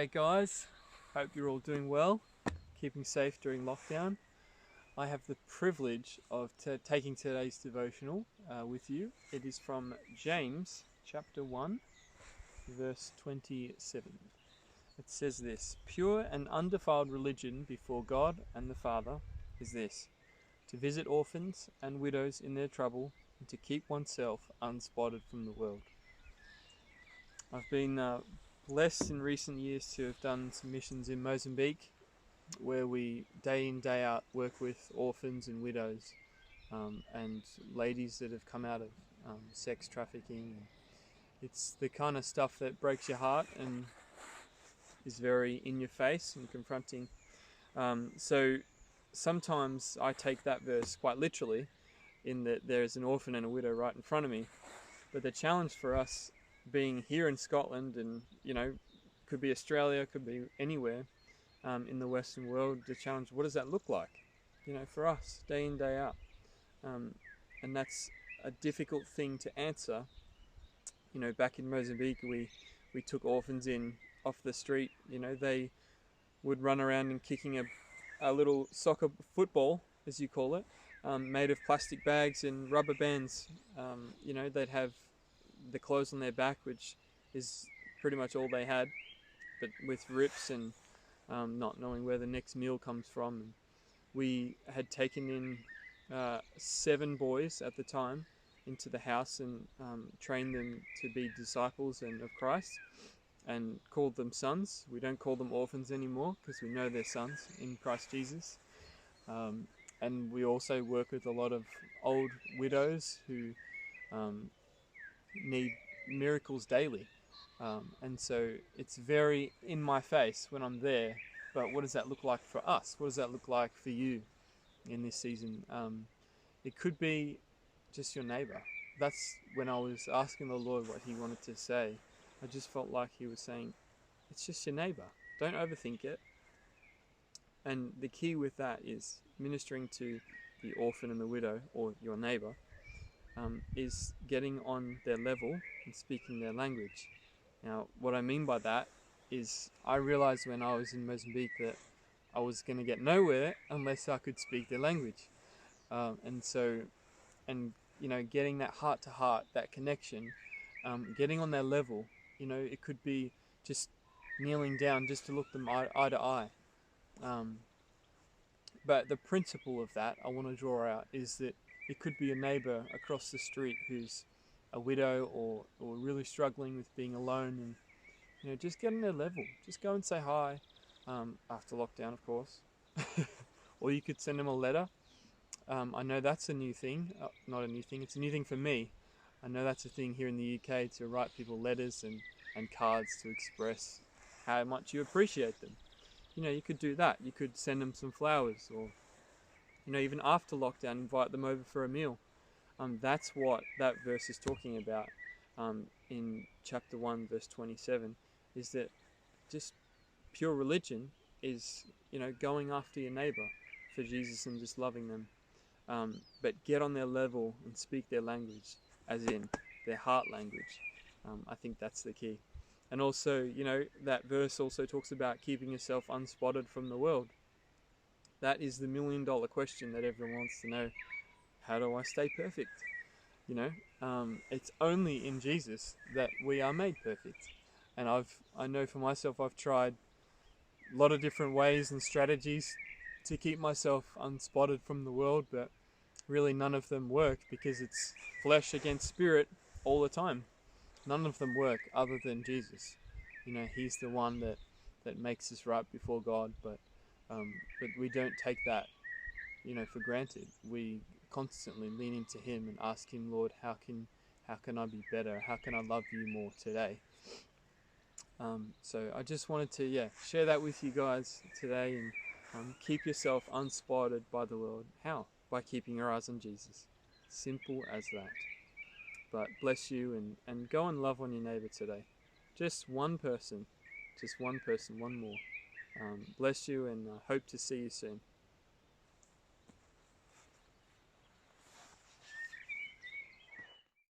G'day guys, hope you're all doing well, keeping safe during lockdown. I have the privilege of taking today's devotional with you. It is from James chapter 1 verse 27. It says this: "Pure and undefiled religion before God and the Father is this, to visit orphans and widows in their trouble and to keep oneself unspotted from the world." I've been blessed in recent years to have done some missions in Mozambique, where we day in day out work with orphans and widows and ladies that have come out of sex trafficking. It's the kind of stuff that breaks your heart and is very in your face and confronting. So sometimes I take that verse quite literally, in that there's an orphan and a widow right in front of me. But the challenge for us, being here in Scotland, and could be Australia, could be anywhere in the Western world, the challenge, what does that look like for us day in day out? And that's a difficult thing to answer. Back in Mozambique, we took orphans in off the street. They would run around and kicking a little soccer football, as you call it, made of plastic bags and rubber bands. They'd have the clothes on their back, which is pretty much all they had, but with rips and not knowing where the next meal comes from. And we had taken in 7 boys at the time into the house and trained them to be disciples and of Christ, and called them sons. We don't call them orphans anymore because we know they're sons in Christ Jesus. And we also work with a lot of old widows who need miracles daily. And so it's very in my face when I'm there. But what does that look like for us? What does that look like for you in this season? It could be just your neighbor. That's when I was asking the Lord what he wanted to say. I just felt like he was saying, it's just your neighbor. Don't overthink it. And the key with that is ministering to the orphan and the widow, or your neighbor, is getting on their level and speaking their language. Now, what I mean by that is, I realized when I was in Mozambique that I was going to get nowhere unless I could speak their language. Getting that heart to heart, that connection, getting on their level. It could be just kneeling down just to look them eye to eye. But the principle of that I want to draw out is that it could be a neighbor across the street who's a widow or really struggling with being alone, and just get on their level. Just go and say hi, after lockdown, of course. Or you could send them a letter. I know that's a new thing. Not a new thing, it's a new thing for me. I know that's a thing here in the UK, to write people letters and cards to express how much you appreciate them. You could do that. You could send them some flowers, or even after lockdown, invite them over for a meal. That's what that verse is talking about in chapter 1 verse 27, is that just pure religion is going after your neighbor for Jesus and just loving them, but get on their level and speak their language, as in their heart language. I think that's the key. And also, that verse also talks about keeping yourself unspotted from the world. That is the $1 million question that everyone wants to know. How do I stay perfect? It's only in Jesus that we are made perfect. And I know for myself, I've tried a lot of different ways and strategies to keep myself unspotted from the world, but really none of them work, because it's flesh against spirit all the time. None of them work other than Jesus. He's the one that makes us right before God, but we don't take that for granted. We constantly lean into him and ask him, Lord, how can I be better? How can I love you more today? So I just wanted to share that with you guys today, and keep yourself unspotted by the world. How? By keeping your eyes on Jesus. Simple as that. But bless you, and go and love on your neighbor today. Just one person, one more. Bless you, and hope to see you soon.